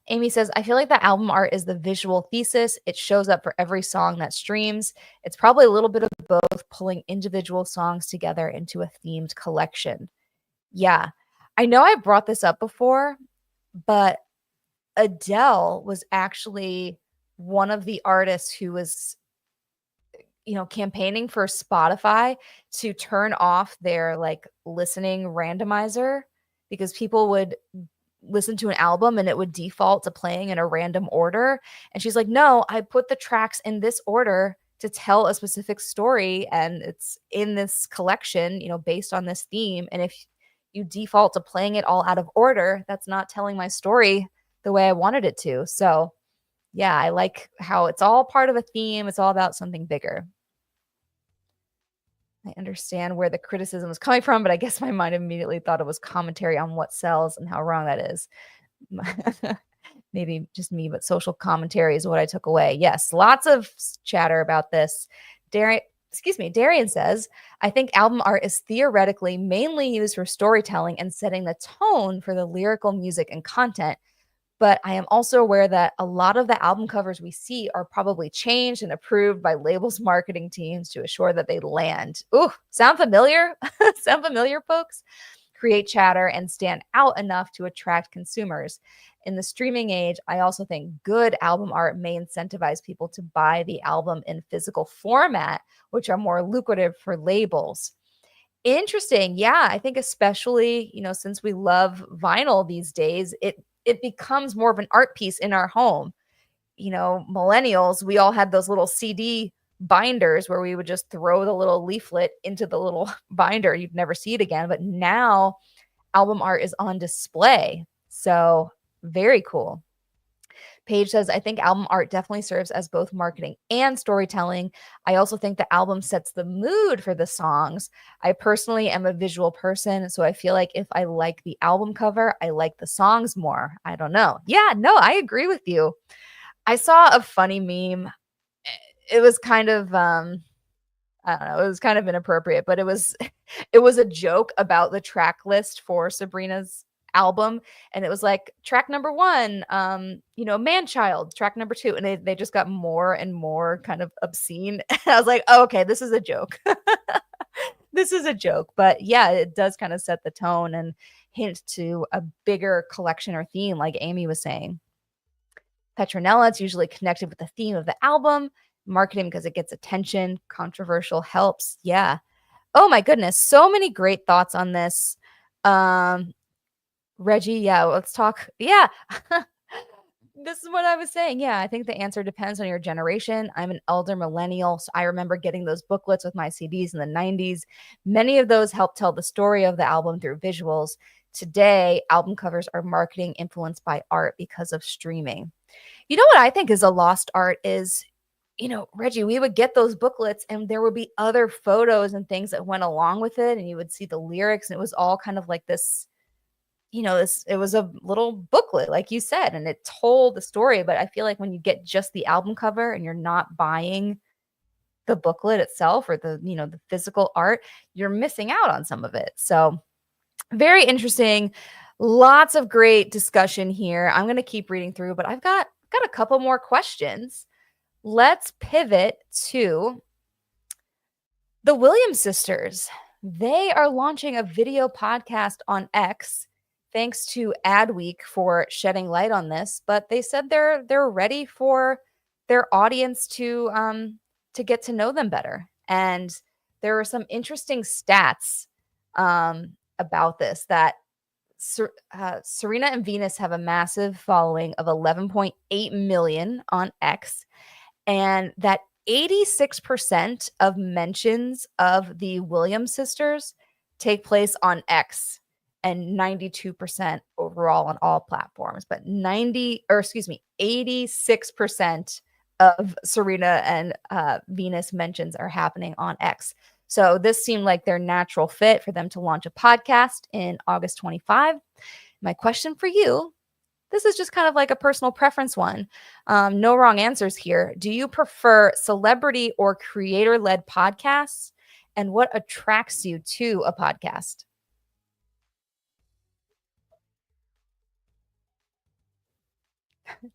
Amy says, I feel like the album art is the visual thesis. It shows up for every song that streams. It's probably a little bit of both, pulling individual songs together into a themed collection. Yeah. I know I brought this up before, but Adele was actually one of the artists who was, campaigning for Spotify to turn off their like listening randomizer because people would listen to an album and it would default to playing in a random order. And she's like, no, I put the tracks in this order to tell a specific story. And it's in this collection, based on this theme. And if you default to playing it all out of order, that's not telling my story the way I wanted it to. So yeah, I like how it's all part of a theme. It's all about something bigger. I understand where the criticism is coming from, but I guess my mind immediately thought it was commentary on what sells and how wrong that is. Maybe just me, but social commentary is what I took away. Yes, lots of chatter about this. Darian says, I think album art is theoretically mainly used for storytelling and setting the tone for the lyrical music and content. But I am also aware that a lot of the album covers we see are probably changed and approved by labels' marketing teams to assure that they land. Ooh, sound familiar? Sound familiar, folks? create chatter, and stand out enough to attract consumers. In the streaming age, I also think good album art may incentivize people to buy the album in physical format, which are more lucrative for labels. Interesting. Yeah, I think especially, since we love vinyl these days, it becomes more of an art piece in our home. Millennials, we all had those little CD binders where we would just throw the little leaflet into the little binder. You'd never see it again. But now album art is on display. So very cool. Paige says, I think album art definitely serves as both marketing and storytelling. I also think the album sets the mood for the songs. I personally am a visual person, so I feel like if I like the album cover, I like the songs more. I don't know. Yeah, no, I agree with you. I saw a funny meme. It was kind of I don't know, it was kind of inappropriate, but it was it was a joke about the track list for Sabrina's album, and it was like track number 1, Man Child, track number 2, and they just got more and more kind of obscene. I was like, "Oh, okay, this is a joke." This is a joke, but yeah, it does kind of set the tone and hint to a bigger collection or theme, like Amy was saying. Petronella, it's usually connected with the theme of the album. Marketing because it gets attention. Controversial helps. Yeah. Oh my goodness. So many great thoughts on this. Um, Reggie, yeah, let's talk. Yeah. This is what I was saying. Yeah, I think the answer depends on your generation. I'm an elder millennial, so I remember getting those booklets with my CDs in the 90s. Many of those help tell the story of the album through visuals. Today, album covers are marketing influenced by art because of streaming. You know what I think is a lost art is, Reggie, we would get those booklets and there would be other photos and things that went along with it. And you would see the lyrics and it was all kind of like this, it was a little booklet, like you said, and it told the story. But I feel like when you get just the album cover and you're not buying the booklet itself or the physical art, you're missing out on some of it. So very interesting. Lots of great discussion here. I'm going to keep reading through, but I've got a couple more questions. Let's pivot to the Williams sisters. They are launching a video podcast on X. Thanks to Adweek for shedding light on this, but they said they're ready for their audience to get to know them better. And there are some interesting stats about this that Serena and Venus have a massive following of 11.8 million on X, and that 86% of mentions of the Williams sisters take place on X and 92% overall on all platforms. But 86% of Serena and Venus mentions are happening on X. So this seemed like their natural fit for them to launch a podcast in August 25. My question for you, this is just kind of like a personal preference one. No wrong answers here. Do you prefer celebrity or creator-led podcasts? And what attracts you to a podcast?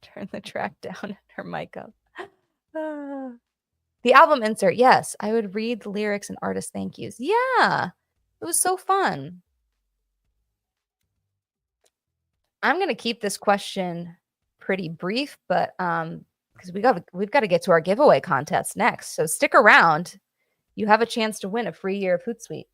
Turn the track down and her mic up. The album insert. Yes, I would read the lyrics and artist thank yous. Yeah, it was so fun. I'm going to keep this question pretty brief, but because we've got to get to our giveaway contest next. So stick around. You have a chance to win a free year of Hootsuite.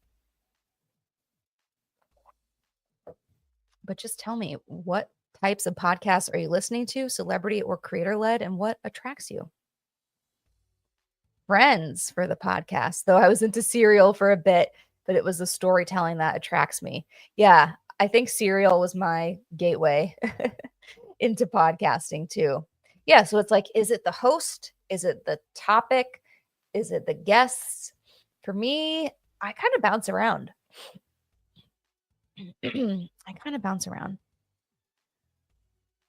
But just tell me, what types of podcasts are you listening to, celebrity or creator led, and what attracts you? Friends for the podcast, though I was into Serial for a bit, but it was the storytelling that attracts me. Yeah, I think Serial was my gateway into podcasting too. Yeah, so it's like, is it the host? Is it the topic? Is it the guests? For me, I kind of bounce around. I kind of bounce around.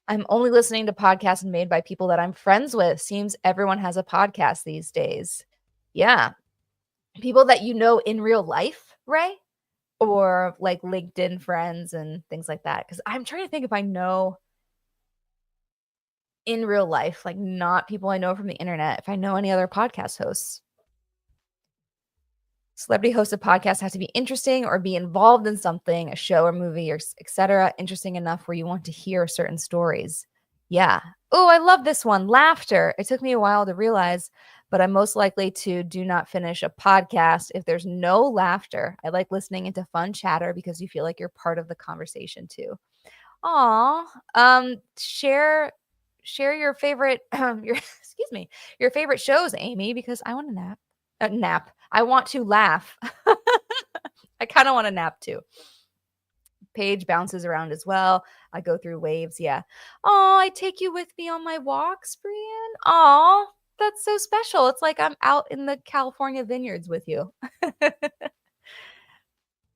I'm only listening to podcasts made by people that I'm friends with. Seems everyone has a podcast these days. Yeah. People that you know in real life, Ray? Or like LinkedIn friends and things like that. Because I'm trying to think if I know in real life, like not people I know from the internet, if I know any other podcast hosts. Celebrity hosted podcasts have to be interesting or be involved in something, a show or movie or etc. Interesting enough where you want to hear certain stories. Yeah. Oh, I love this one. Laughter. It took me a while to realize, but I'm most likely to do not finish a podcast if there's no laughter. I like listening into fun chatter because you feel like you're part of the conversation too. Aw. Share your favorite your excuse me, your favorite shows, Amy, because I want to nap. Nap. I want to laugh. I kind of want to nap too. Page bounces around as well. I go through waves. Yeah. Oh, I take you with me on my walks, Brian. Oh, that's so special. It's like I'm out in the California vineyards with you.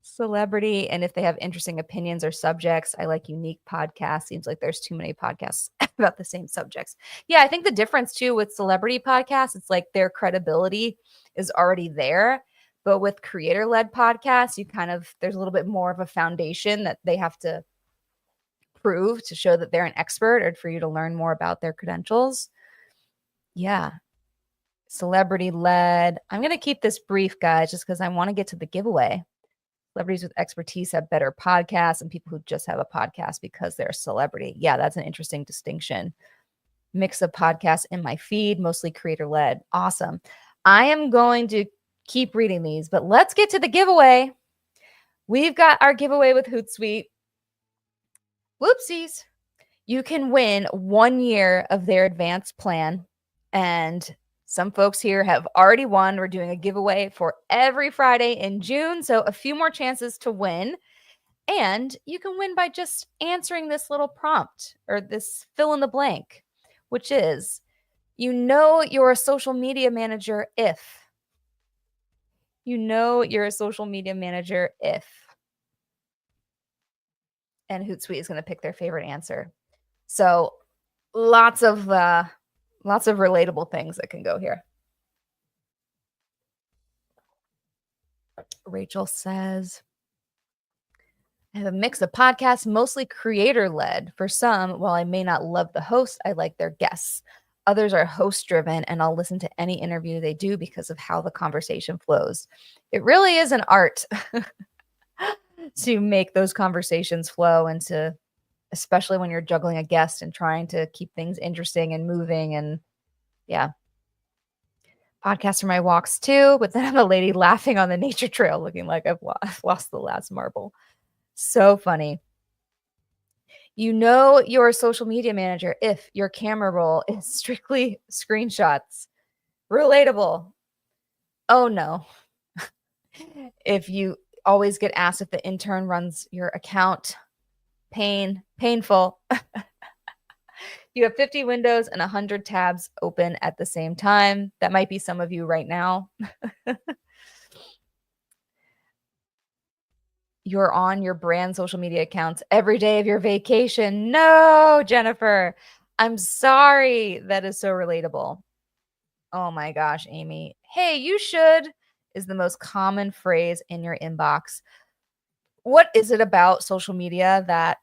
Celebrity, and if they have interesting opinions or subjects. I like unique podcasts. Seems like there's too many podcasts about the same subjects. Yeah, I think the difference too with celebrity podcasts, it's like their credibility is already there. But with creator-led podcasts, you kind of there's a little bit more of a foundation that they have to prove to show that they're an expert or for you to learn more about their credentials. Yeah. Celebrity led. I'm going to keep this brief, guys, just because I want to get to the giveaway. Celebrities with expertise have better podcasts and people who just have a podcast because they're a celebrity. Yeah, that's an interesting distinction. Mix of podcasts in my feed, mostly creator led. Awesome. I am going to keep reading these, but let's get to the giveaway. We've got our giveaway with Hootsuite. Whoopsies. You can win 1 year of their advanced plan. And some folks here have already won. We're doing a giveaway for every Friday in June. So a few more chances to win. And you can win by just answering this little prompt or this fill in the blank, which is, you know, you're a social media manager if. You know, you're a social media manager if. And Hootsuite is going to pick their favorite answer. So lots of relatable things that can go here. Rachel says, I have a mix of podcasts, mostly creator-led. For some, while I may not love the host, I like their guests. Others are host-driven, and I'll listen to any interview they do because of how the conversation flows. It really is an art to make those conversations flow and to, especially when you're juggling a guest and trying to keep things interesting and moving. And yeah. Podcasts for my walks too, but then I'm a lady laughing on the nature trail looking like I've lost the last marble. So funny. You know you're a social media manager if your camera roll is strictly screenshots. Relatable. Oh no. If you always get asked if the intern runs your account, painful. You have 50 windows and 100 tabs open at the same time. That might be some of you right now. You're on your brand social media accounts every day of your vacation. No, Jennifer, I'm sorry. That is so relatable. Oh my gosh, Amy. Hey, you should is the most common phrase in your inbox. What is it about social media that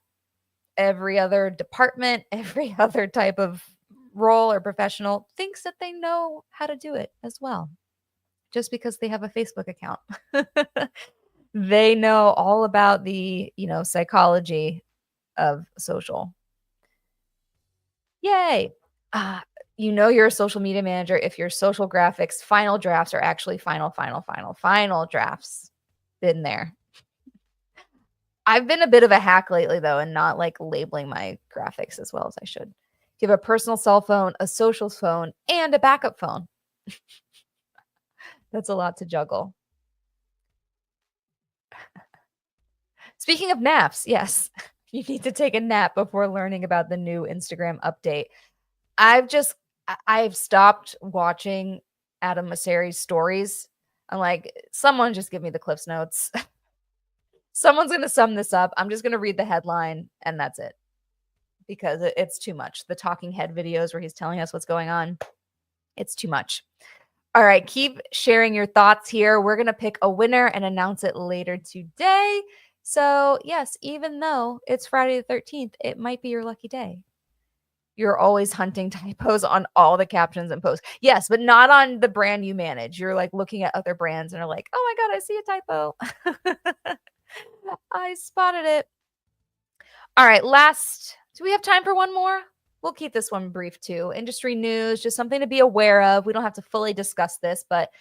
every other department, every other type of role or professional thinks that they know how to do it as well, just because they have a Facebook account? They know all about the, psychology of social. Yay. You know you're a social media manager if your social graphics final drafts are actually final drafts. Been there. I've been a bit of a hack lately, though, and not like labeling my graphics as well as I should. You have a personal cell phone, a social phone, and a backup phone. That's a lot to juggle. Speaking of naps, yes, you need to take a nap before learning about the new Instagram update. I've stopped watching Adam Mosseri's stories. I'm like, someone just give me the Cliffs Notes. Someone's going to sum this up. I'm just going to read the headline and that's it. Because it's too much. The talking head videos where he's telling us what's going on, it's too much. All right, keep sharing your thoughts here. We're going to pick a winner and announce it later today. So yes, even though it's Friday the 13th, it might be your lucky day. You're always hunting typos on all the captions and posts. Yes, but not on the brand you manage. You're like looking at other brands and are like, oh my God, I see a typo. I spotted it. All right, last. Do we have time for one more? We'll keep this one brief too. Industry news, just something to be aware of. We don't have to fully discuss this, but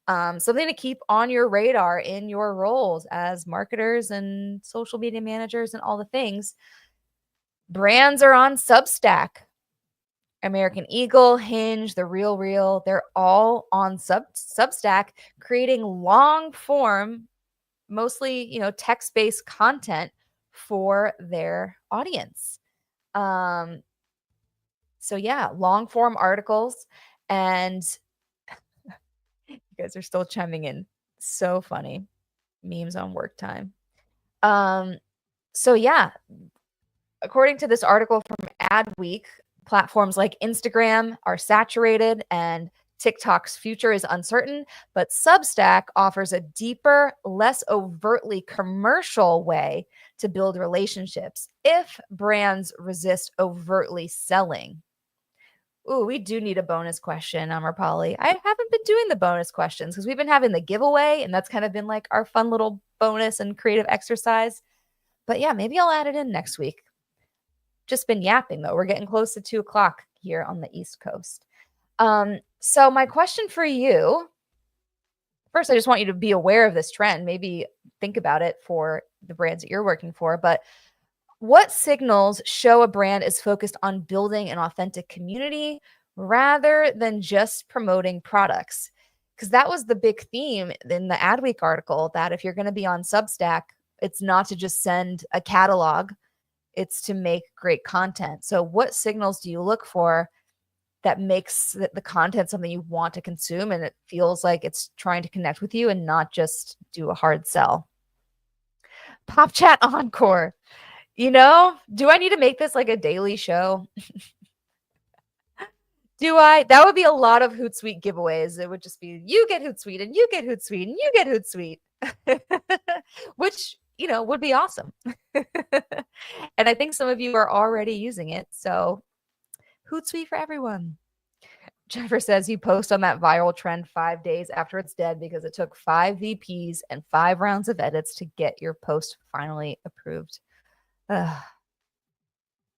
something to keep on your radar in your roles as marketers and social media managers and all the things. Brands are on Substack. American Eagle, Hinge, The Real, they're all on Substack, creating long form, mostly, text-based content for their audience. So yeah, long form articles, and you guys are still chiming in. So funny. Memes on work time. So yeah, according to this article from Adweek, platforms like Instagram are saturated and TikTok's future is uncertain, but Substack offers a deeper, less overtly commercial way to build relationships if brands resist overtly selling. Ooh, we do need a bonus question, Amrapali. I haven't been doing the bonus questions because we've been having the giveaway, and that's kind of been like our fun little bonus and creative exercise. But yeah, maybe I'll add it in next week. Just been yapping though. We're getting close to 2:00 here on the East Coast. So my question for you, first, I just want you to be aware of this trend. Maybe think about it for the brands that you're working for. But what signals show a brand is focused on building an authentic community rather than just promoting products? Because that was the big theme in the Adweek article, that if you're going to be on Substack, it's not to just send a catalog, it's to make great content. So what signals do you look for that makes the content something you want to consume and it feels like it's trying to connect with you and not just do a hard sell? Pop Chat Encore. Do I need to make this like a daily show? Do I? That would be a lot of Hootsuite giveaways. It would just be, you get Hootsuite and you get Hootsuite and you get Hootsuite, which, would be awesome. And I think some of you are already using it. So Hootsuite for everyone. Jennifer says you post on that viral trend 5 days after it's dead because it took 5 VPs and 5 rounds of edits to get your post finally approved. Ugh.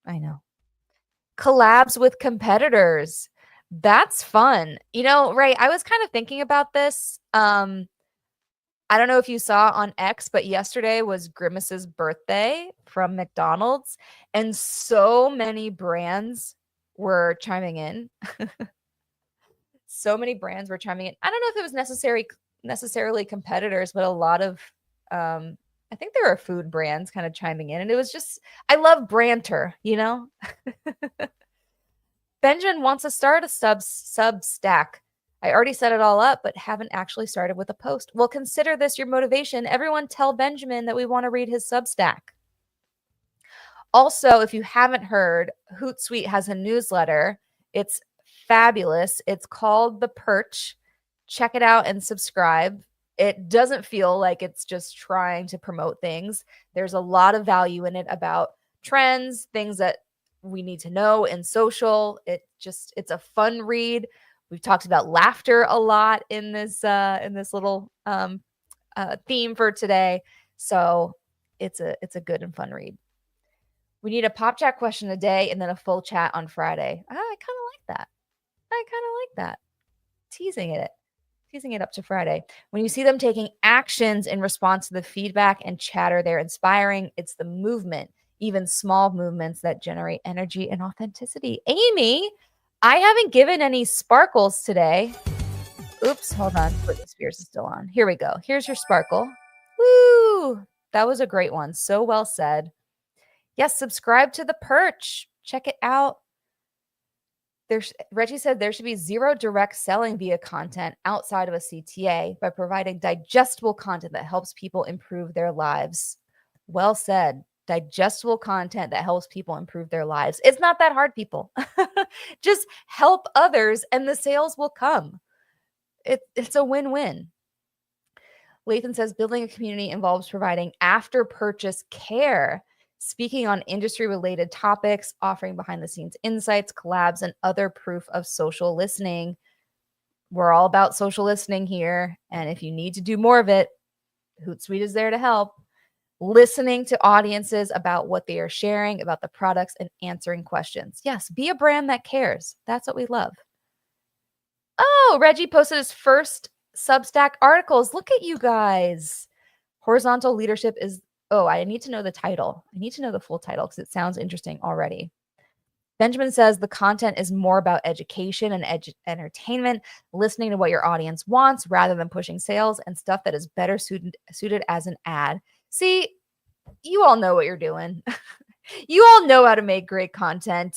I know. Collabs with competitors. That's fun. Ray, I was kind of thinking about this. I don't know if you saw on X, but yesterday was Grimace's birthday from McDonald's, and so many brands were chiming in. So many brands were chiming in. I don't know if it was necessarily competitors, but a lot of I think there were food brands kind of chiming in, and it was just, I love Branter, Benjamin wants to start a Substack. I already set it all up, but haven't actually started with a post. Well, consider this your motivation. Everyone tell Benjamin that we want to read his Substack. Also, if you haven't heard, Hootsuite has a newsletter. It's fabulous. It's called The Perch. Check it out and subscribe. It doesn't feel like it's just trying to promote things. There's a lot of value in it about trends, things that we need to know in social. It's a fun read. We've talked about laughter a lot in this little theme for today. So it's a good and fun read. We need a pop chat question a day and then a full chat on Friday. I kind of like that. Teasing it up to Friday. When you see them taking actions in response to the feedback and chatter, they're inspiring. It's the movement, even small movements, that generate energy and authenticity. Amy, I haven't given any sparkles today. Oops, hold on. Britney Spears is still on. Here we go. Here's your sparkle. Woo! That was a great one. So well said. Yes, subscribe to The Perch. Check it out. Reggie said there should be zero direct selling via content outside of a CTA by providing digestible content that helps people improve their lives. Well said. Digestible content that helps people improve their lives. It's not that hard, people. Just help others and the sales will come. It's a win-win. Lathan says building a community involves providing after-purchase care. speaking on industry-related topics, offering behind-the-scenes insights, collabs, and other proof of social listening. We're all about social listening here, and if you need to do more of it, Hootsuite is there to help. Listening to audiences about what they are sharing, about the products, and answering questions. Yes, be a brand that cares. That's what we love. Oh, Reggie posted his first Substack articles. Look at you guys. Horizontal leadership is, oh, I need to know the title. I need to know the full title because it sounds interesting already. Benjamin says the content is more about education and entertainment, listening to what your audience wants rather than pushing sales and stuff that is better suited as an ad. See, you all know what you're doing. You all know how to make great content.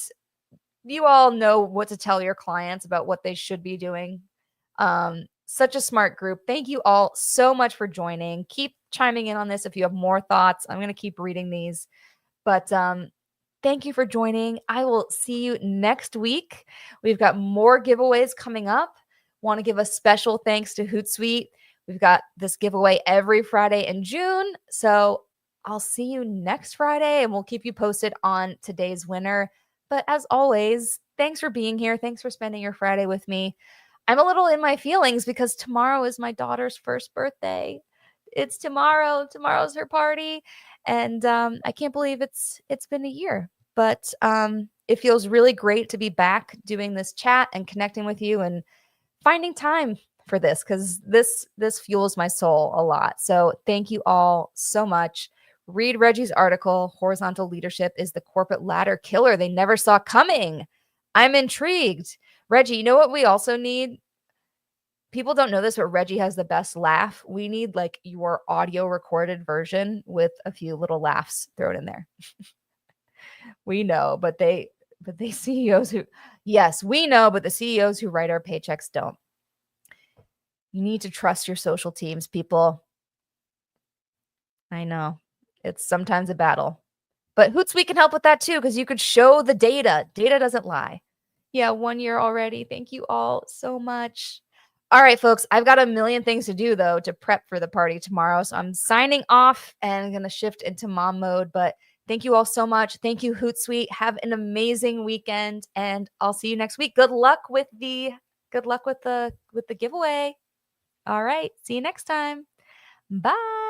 You all know what to tell your clients about what they should be doing. Such a smart group. Thank you all so much for joining. Keep chiming in on this if you have more thoughts. I'm going to keep reading these. But thank you for joining. I will see you next week. We've got more giveaways coming up. Want to give a special thanks to Hootsuite. We've got this giveaway every Friday in June. So I'll see you next Friday and we'll keep you posted on today's winner. But as always, thanks for being here. Thanks for spending your Friday with me. I'm a little in my feelings because tomorrow is my daughter's first birthday. It's tomorrow. Tomorrow's her party. And I can't believe it's been a year. But it feels really great to be back doing this chat and connecting with you and finding time for this because this fuels my soul a lot. So thank you all so much. Read Reggie's article, Horizontal Leadership is the Corporate Ladder Killer They Never Saw Coming. I'm intrigued. Reggie, you know what we also need? People don't know this, but Reggie has the best laugh. We need like your audio recorded version with a few little laughs thrown in there. We know, but they CEOs who, yes, we know, but the CEOs who write our paychecks don't. You need to trust your social teams, people. I know. It's sometimes a battle. But Hootsuite can help with that too, because you could show the data. Data doesn't lie. Yeah, 1 year already. Thank you all so much. All right, folks, I've got a million things to do, though, to prep for the party tomorrow. So I'm signing off and going to shift into mom mode. But thank you all so much. Thank you, Hootsuite. Have an amazing weekend, and I'll see you next week. Good luck with the giveaway. All right, see you next time. Bye.